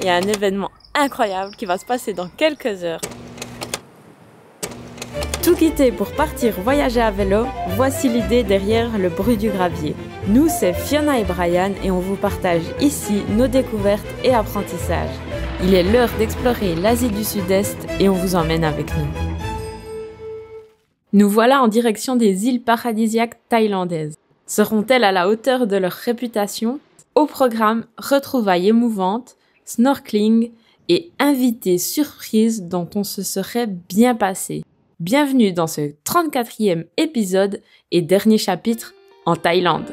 il y a un événement incroyable qui va se passer dans quelques heures. Tout quitter pour partir voyager à vélo, voici l'idée derrière le bruit du gravier. Nous, c'est Fiona et Brian et on vous partage ici nos découvertes et apprentissages. Il est l'heure d'explorer l'Asie du Sud-Est et on vous emmène avec nous. Nous voilà en direction des îles paradisiaques thaïlandaises. Seront-elles à la hauteur de leur réputation ? Au programme, retrouvailles émouvantes, snorkeling et invités surprises dont on se serait bien passé. Bienvenue dans ce 34e épisode et dernier chapitre en Thaïlande.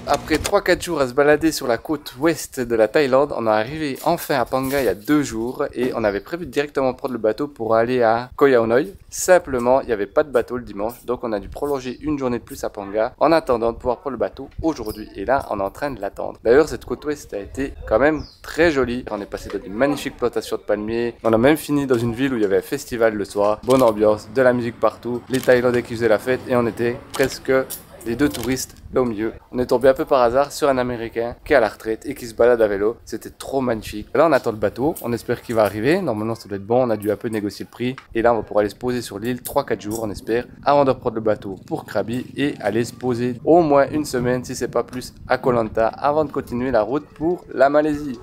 Après 3-4 jours à se balader sur la côte ouest de la Thaïlande, on est arrivé enfin à Phang Nga il y a 2 jours et on avait prévu directement prendre le bateau pour aller à Koh Yao Noi. Simplement, il n'y avait pas de bateau le dimanche, donc on a dû prolonger une journée de plus à Phang Nga en attendant de pouvoir prendre le bateau aujourd'hui. Et là, on est en train de l'attendre. D'ailleurs, cette côte ouest a été quand même très jolie. On est passé dans une magnifique plantation de palmiers. On a même fini dans une ville où il y avait un festival le soir. Bonne ambiance, de la musique partout, les Thaïlandais qui faisaient la fête et on était presque les 2 touristes là au milieu. On est tombé un peu par hasard sur un Américain qui est à la retraite et qui se balade à vélo. C'était trop magnifique. Là, on attend le bateau. On espère qu'il va arriver. Normalement, ça doit être bon. On a dû un peu négocier le prix. Et là, on va pouvoir aller se poser sur l'île 3-4 jours, on espère, avant de reprendre le bateau pour Krabi et aller se poser au moins une semaine, si c'est pas plus, à Koh Lanta avant de continuer la route pour la Malaisie.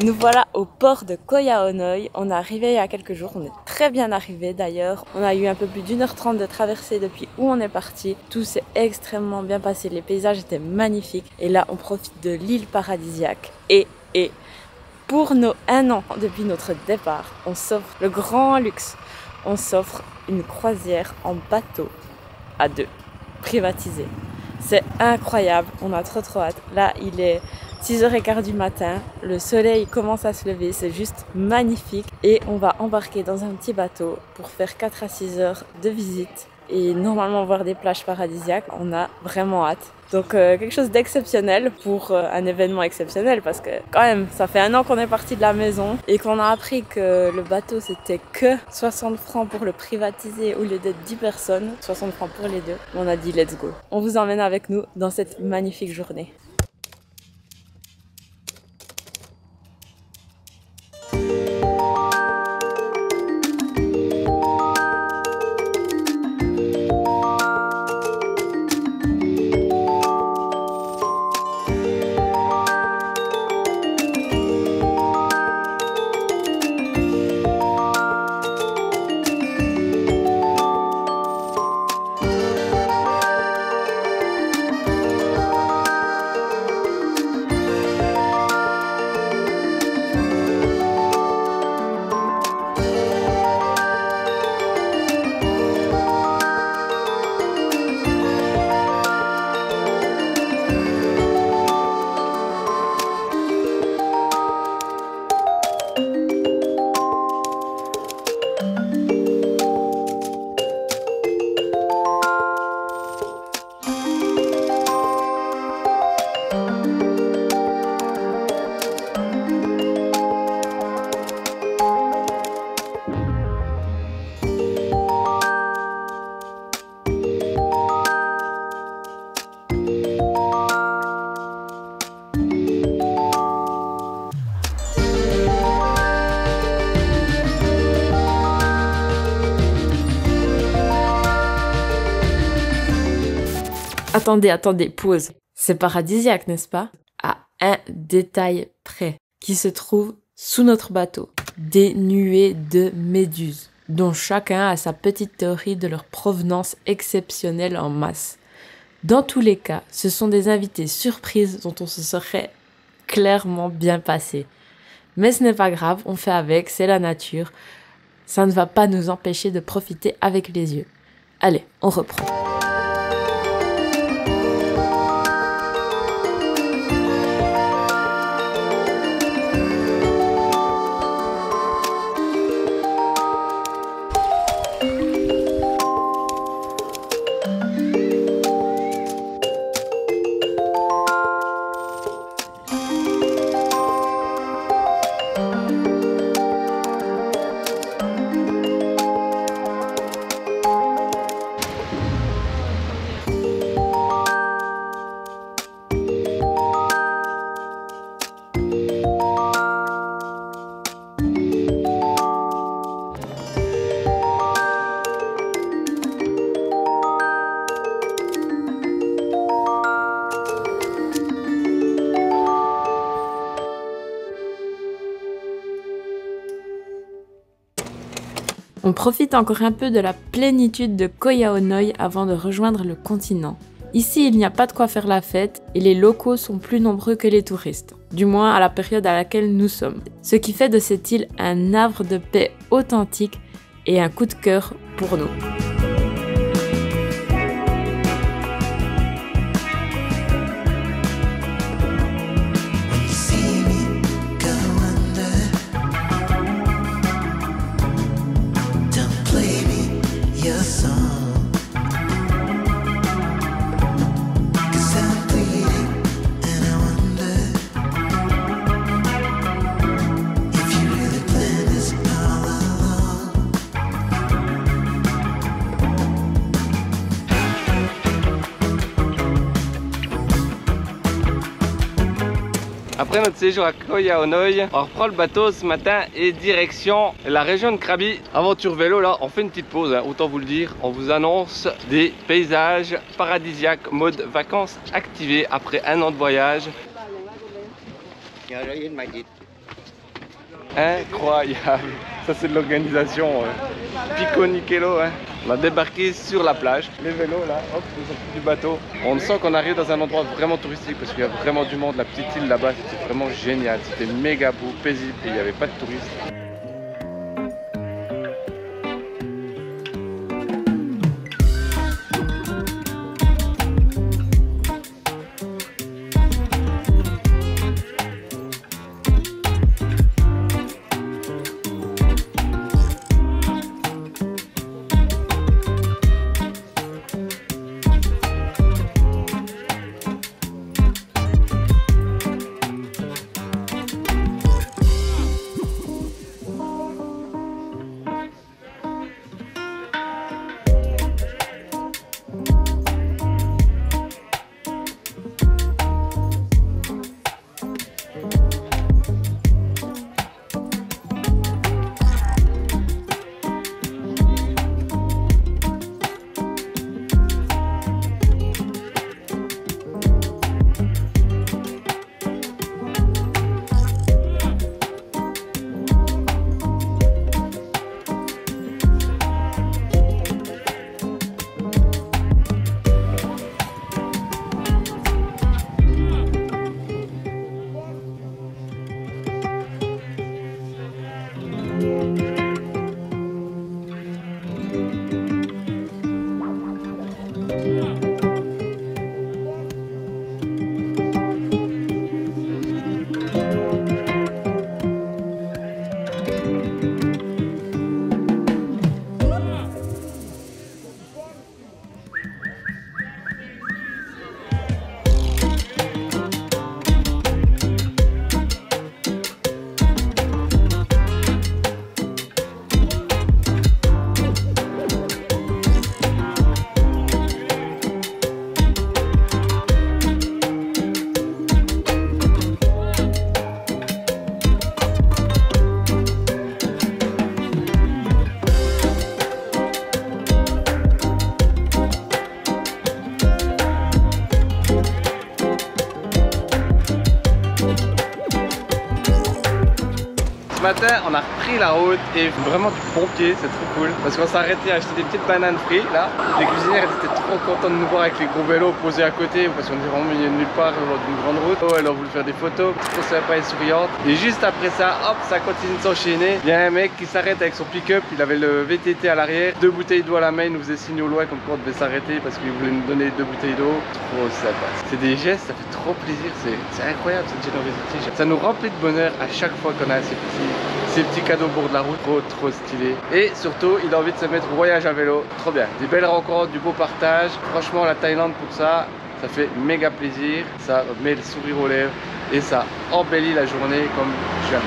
Nous voilà au port de Koya Onoi. On est arrivé il y a quelques jours, on est très bien arrivé d'ailleurs. On a eu un peu plus d'1h30 de traversée depuis où on est parti. Tout s'est extrêmement bien passé, les paysages étaient magnifiques. Et là, on profite de l'île paradisiaque. Et pour nos 1 an depuis notre départ, on s'offre le grand luxe. On s'offre une croisière en bateau à 2, privatisée. C'est incroyable, on a trop hâte. Là, il est 6h15 du matin, le soleil commence à se lever, c'est juste magnifique. Et on va embarquer dans un petit bateau pour faire 4 à 6 heures de visite et normalement voir des plages paradisiaques. On a vraiment hâte. Donc quelque chose d'exceptionnel pour un événement exceptionnel parce que quand même, ça fait 1 an qu'on est parti de la maison et qu'on a appris que le bateau c'était que 60 francs pour le privatiser au lieu d'être 10 personnes, 60 francs pour les deux. On a dit let's go. On vous emmène avec nous dans cette magnifique journée. Attendez, pause. C'est paradisiaque, n'est-ce pas? À un détail près, qui se trouve sous notre bateau. Des nuées de méduses, dont chacun a sa petite théorie de leur provenance exceptionnelle en masse. Dans tous les cas, ce sont des invités surprises dont on se serait clairement bien passé. Mais ce n'est pas grave, on fait avec, c'est la nature. Ça ne va pas nous empêcher de profiter avec les yeux. Allez, on reprend. On profite encore un peu de la plénitude de Koya Onoi avant de rejoindre le continent. Ici, il n'y a pas de quoi faire la fête et les locaux sont plus nombreux que les touristes, du moins à la période à laquelle nous sommes. Ce qui fait de cette île un havre de paix authentique et un coup de cœur pour nous. Après notre séjour à Koya Onoi, on reprend le bateau ce matin et direction la région de Krabi. Aventure vélo, là on fait une petite pause, hein, autant vous le dire. On vous annonce des paysages paradisiaques, mode vacances activés après 1 an de voyage. incroyable. Ça c'est de l'organisation. Pico Nickello. Hein. On a débarqué sur la plage. Les vélos là, hop, nous sommes du bateau. On sent qu'on arrive dans un endroit vraiment touristique parce qu'il y a vraiment du monde. La petite île là-bas, c'était vraiment génial. C'était méga beau, paisible et il n'y avait pas de touristes. Ce matin, on a repris la route et vraiment du bon pied, c'est trop cool. Parce qu'on s'est arrêté à acheter des petites bananes frites là. Les cuisinières étaient trop contentes de nous voir avec les gros vélos posés à côté parce qu'on est vraiment milieu de nulle part lors d'une grande route. Oh, elles ont voulu faire des photos, trop sympa et souriante. Et juste après ça, hop, ça continue de s'enchaîner. Il y a un mec qui s'arrête avec son pick-up, il avait le VTT à l'arrière, 2 bouteilles d'eau à la main, il nous faisait signe au loin comme quoi on devait s'arrêter parce qu'il voulait nous donner 2 bouteilles d'eau. Trop sympa. C'est des gestes, ça fait trop plaisir, c'est incroyable cette générosité. Ça nous remplit de bonheur à chaque fois qu'on a ces petits cadeaux au bord de la route, trop stylé. Et surtout, il a envie de se mettre au voyage à vélo, trop bien. Des belles rencontres, du beau partage. Franchement, la Thaïlande pour ça, ça fait méga plaisir. Ça met le sourire aux lèvres et ça embellit la journée comme jamais.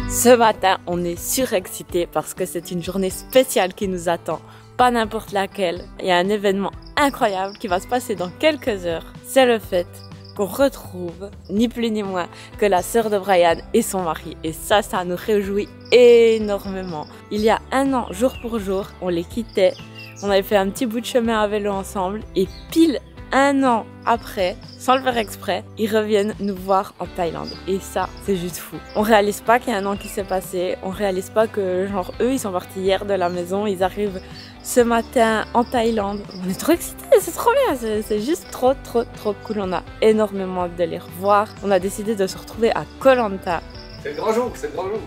Ce matin, on est surexcités parce que c'est une journée spéciale qui nous attend. Pas n'importe laquelle. Il y a un événement incroyable qui va se passer dans quelques heures. C'est le fait qu'on retrouve ni plus ni moins que la sœur de Brian et son mari. Et ça nous réjouit énormément. Il y a un an, jour pour jour, on les quittait. On avait fait un petit bout de chemin à vélo ensemble et pile un an après, sans le faire exprès, ils reviennent nous voir en Thaïlande. Et ça, c'est juste fou. On réalise pas qu'il y a un an qui s'est passé. On réalise pas que, genre, eux, ils sont partis hier de la maison. Ils arrivent ce matin en Thaïlande. On est trop excités, c'est trop bien. C'est juste trop cool. On a énormément hâte de les revoir. On a décidé de se retrouver à Koh Lanta. C'est le grand jour, c'est le grand jour.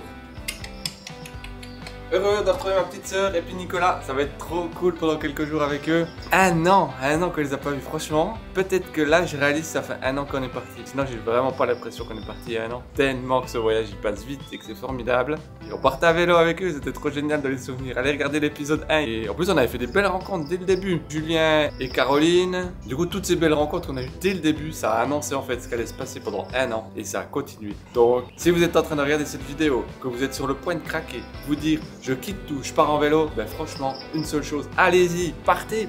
Heureux de retrouver ma petite sœur et puis Nicolas, ça va être trop cool pendant quelques jours avec eux. Un an qu'on les a pas vus, franchement. Peut-être que là je réalise que ça fait un an qu'on est parti. Sinon j'ai vraiment pas l'impression qu'on est parti il y a un an. Tellement que ce voyage il passe vite et que c'est formidable. Et on partait à vélo avec eux, c'était trop génial de les souvenir. Allez regarder l'épisode 1. Et en plus on avait fait des belles rencontres dès le début. Julien et Caroline. Du coup toutes ces belles rencontres qu'on a eues dès le début, ça a annoncé en fait ce qu'allait se passer pendant un an. Et ça a continué. Donc si vous êtes en train de regarder cette vidéo, que vous êtes sur le point de craquer, vous dire je quitte tout, je pars en vélo, ben franchement, une seule chose, allez-y, partez.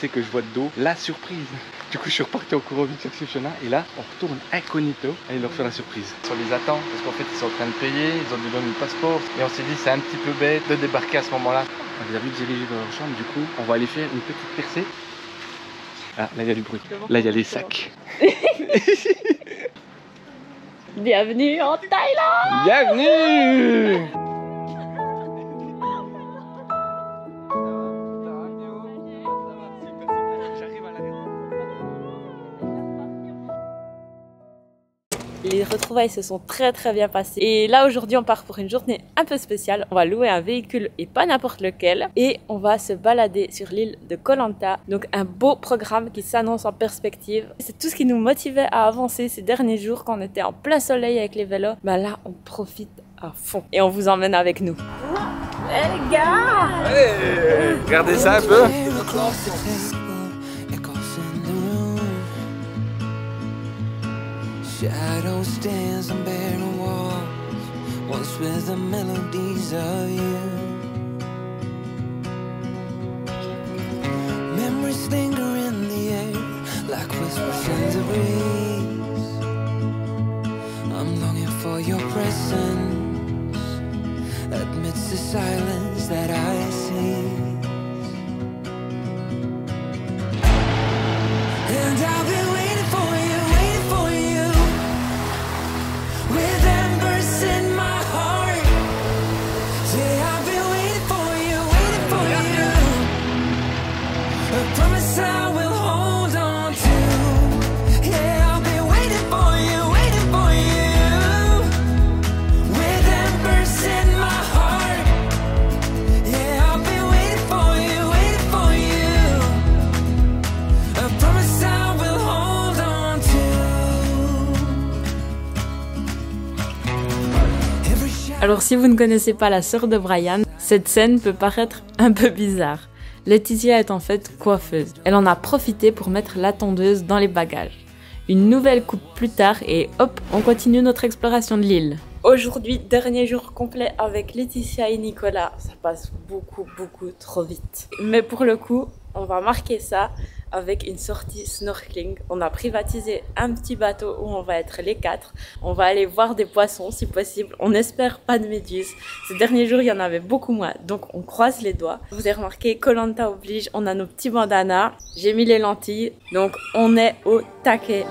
c'est que je vois de dos la surprise. Du coup, je suis reparti en courant vite chercher Fiona et là, on retourne incognito et il leur fait la surprise. On les attend parce qu'en fait, ils sont en train de payer, ils ont donné le passeport et on s'est dit c'est un petit peu bête de débarquer à ce moment-là. On les a vu diriger dans leur chambre, du coup, on va aller faire une petite percée. Ah, là, il y a du bruit. Là, il y a les sacs. Bienvenue en Thaïlande! Bienvenue! Les retrouvailles se sont très bien passées. Et là aujourd'hui on part pour une journée un peu spéciale. On va louer un véhicule et pas n'importe lequel. Et on va se balader sur l'île de Koh Lanta. Donc un beau programme qui s'annonce en perspective. C'est tout ce qui nous motivait à avancer ces derniers jours quand on était en plein soleil avec les vélos. Ben là on profite à fond. Et on vous emmène avec nous. Hey les gars! Hey, regardez ça un peu! Shadows dance on barren walls, once with the melodies of you. Memories linger in the air, like whispers in the breeze. I'm longing for your presence, amidst the silence that I see. And I've been waiting for you. Alors si vous ne connaissez pas la sœur de Brian, cette scène peut paraître un peu bizarre. Laetitia est en fait coiffeuse. Elle en a profité pour mettre la tondeuse dans les bagages. Une nouvelle coupe plus tard et hop, on continue notre exploration de l'île. Aujourd'hui, dernier jour complet avec Laetitia et Nicolas. Ça passe beaucoup trop vite. Mais pour le coup, on va marquer ça avec une sortie snorkeling. On a privatisé un petit bateau où on va être les 4. On va aller voir des poissons si possible. On espère pas de méduses. Ces derniers jours, il y en avait beaucoup moins. Donc on croise les doigts. Vous avez remarqué, Koh Lanta oblige, on a nos petits bandanas. J'ai mis les lentilles. Donc on est au taquet.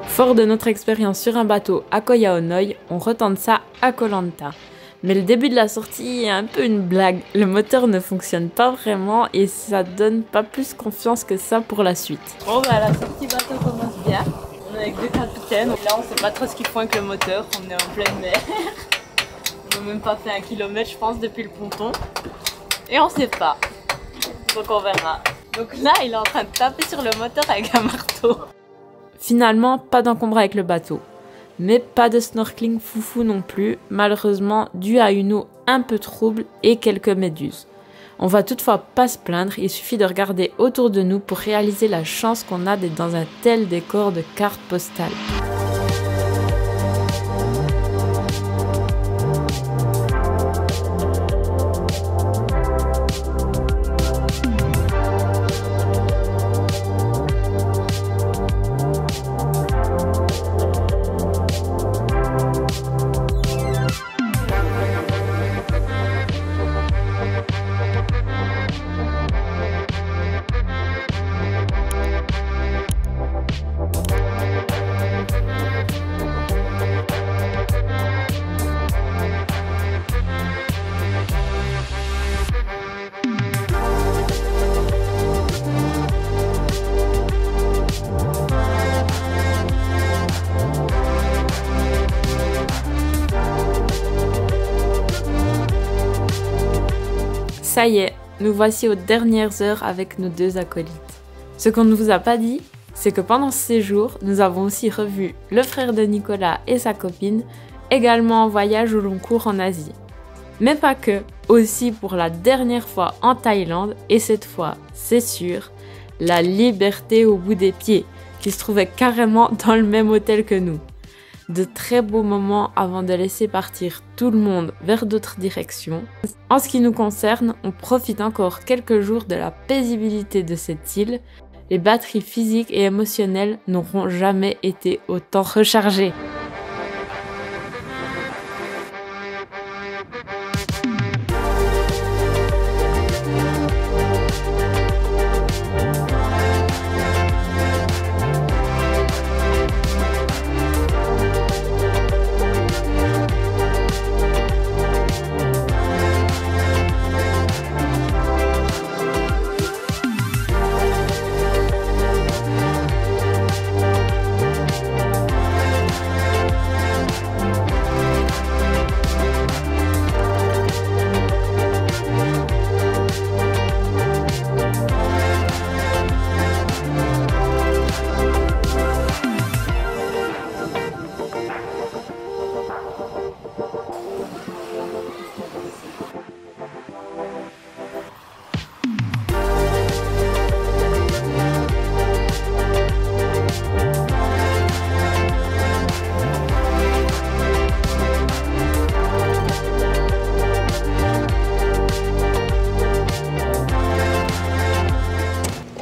Fort de notre expérience sur un bateau à Koh Yao Noi, on retente ça à Koh Lanta. Mais le début de la sortie est un peu une blague. Le moteur ne fonctionne pas vraiment et ça donne pas plus confiance que ça pour la suite. Bon bah la sortie bateau commence bien. On est avec 2 capitaines. Donc là on sait pas trop ce qu'ils font avec le moteur. On est en pleine mer. On n'a même pas fait 1 kilomètre je pense depuis le ponton. Et on sait pas. Donc on verra. Donc là il est en train de taper sur le moteur avec un marteau. Finalement pas d'encombre avec le bateau. Mais pas de snorkeling foufou non plus, malheureusement dû à une eau un peu trouble et quelques méduses. On va toutefois pas se plaindre, il suffit de regarder autour de nous pour réaliser la chance qu'on a d'être dans un tel décor de carte postale. Ça y est, nous voici aux dernières heures avec nos 2 acolytes. Ce qu'on ne vous a pas dit, c'est que pendant ce séjour, nous avons aussi revu le frère de Nicolas et sa copine, également en voyage au long cours en Asie. Mais pas que, aussi pour la dernière fois en Thaïlande, et cette fois, c'est sûr, la liberté au bout des pieds, qui se trouvait carrément dans le même hôtel que nous. de très beaux moments avant de laisser partir tout le monde vers d'autres directions. En ce qui nous concerne, on profite encore quelques jours de la paisibilité de cette île. Les batteries physiques et émotionnelles n'auront jamais été autant rechargées.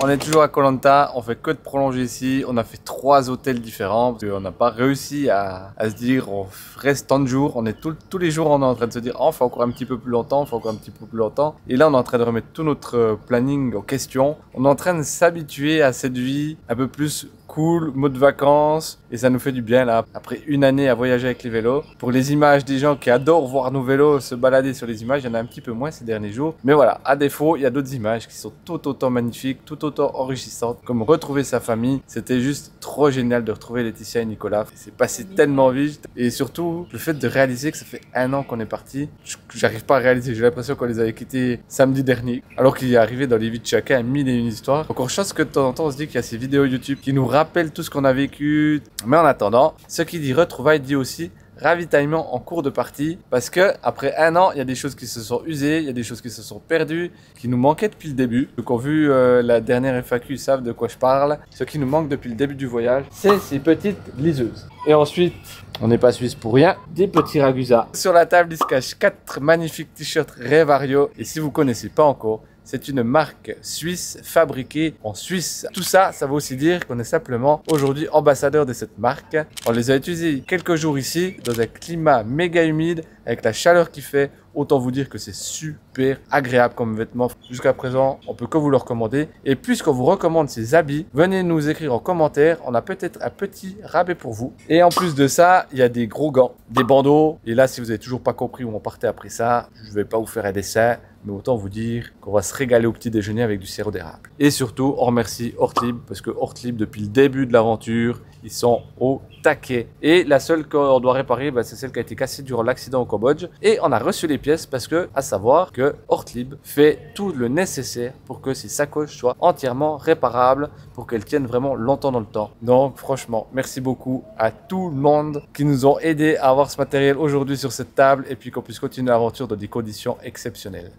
On est toujours à Koh Lanta, on fait que de prolonger ici, on a fait 3 hôtels différents parce qu'on n'a pas réussi à se dire on reste tant de jours, on est tous les jours on est en train de se dire oh, on fait encore un petit peu plus longtemps, et là on est en train de remettre tout notre planning en question, on est en train de s'habituer à cette vie un peu plus cool, mode vacances, et ça nous fait du bien là, après une année à voyager avec les vélos. Pour les images des gens qui adorent voir nos vélos se balader sur les images, il y en a un petit peu moins ces derniers jours, mais voilà, à défaut, il y a d'autres images qui sont tout autant magnifiques, tout autant enrichissantes, comme retrouver sa famille. C'était juste trop génial de retrouver Laetitia et Nicolas, c'est passé tellement vite, et surtout, le fait de réaliser que ça fait 1 an qu'on est parti, j'arrive pas à réaliser, j'ai l'impression qu'on les avait quittés samedi dernier, alors qu'il est arrivé dans les vies de chacun 1001 histoires. Encore chance que de temps en temps on se dit qu'il y a ces vidéos YouTube qui nous rappelle tout ce qu'on a vécu. Mais en attendant, ce qui dit retrouvailles dit aussi ravitaillement en cours de partie, parce que après 1 an, il y a des choses qui se sont usées, il y a des choses qui se sont perdues, qui nous manquaient depuis le début. Ceux qui ont vu la dernière FAQ savent de quoi je parle. Ce qui nous manque depuis le début du voyage, c'est ces petites liseuses. Et ensuite, on n'est pas suisse pour rien, des petits ragusas. Sur la table, il se cache 4 magnifiques t-shirts Revario. Et si vous connaissez pas encore, c'est une marque suisse fabriquée en Suisse. Tout ça, ça veut aussi dire qu'on est simplement aujourd'hui ambassadeur de cette marque. On les a utilisés quelques jours ici, dans un climat méga humide, avec la chaleur qu'il fait. Autant vous dire que c'est super agréable comme vêtement. Jusqu'à présent, on peut que vous le recommander. Et puisqu'on vous recommande ces habits, venez nous écrire en commentaire. On a peut-être un petit rabais pour vous. Et en plus de ça, il y a des gros gants, des bandeaux. Et là, si vous n'avez toujours pas compris où on partait après ça, je ne vais pas vous faire un dessin. Mais autant vous dire qu'on va se régaler au petit déjeuner avec du sirop d'érable. Et surtout, on remercie Hortlib, parce que Hortlib, depuis le début de l'aventure, ils sont au taquet. Et la seule qu'on doit réparer, c'est celle qui a été cassée durant l'accident au Cambodge. Et on a reçu les pièces parce que, à savoir que Hortlib fait tout le nécessaire pour que ces sacoches soient entièrement réparables, pour qu'elles tiennent vraiment longtemps dans le temps. Donc franchement, merci beaucoup à tout le monde qui nous ont aidés à avoir ce matériel aujourd'hui sur cette table, et puis qu'on puisse continuer l'aventure dans des conditions exceptionnelles.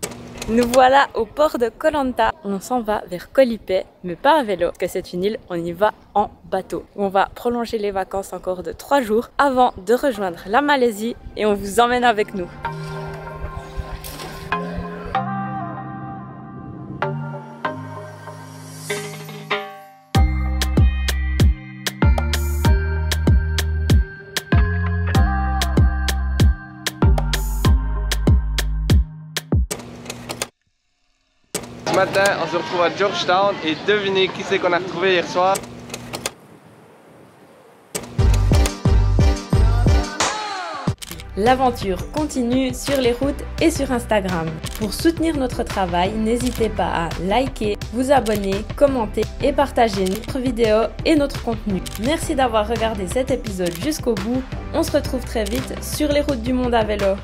Nous voilà au port de Koh Lanta. On s'en va vers Koh Lipe, mais pas à vélo, parce que c'est une île, on y va en bateau. On va prolonger les vacances encore de 3 jours avant de rejoindre la Malaisie, et on vous emmène avec nous. Ce matin, on se retrouve à Georgetown et devinez qui c'est qu'on a retrouvé hier soir? L'aventure continue sur les routes et sur Instagram. Pour soutenir notre travail, n'hésitez pas à liker, vous abonner, commenter et partager notre vidéo et notre contenu. Merci d'avoir regardé cet épisode jusqu'au bout. On se retrouve très vite sur les routes du monde à vélo.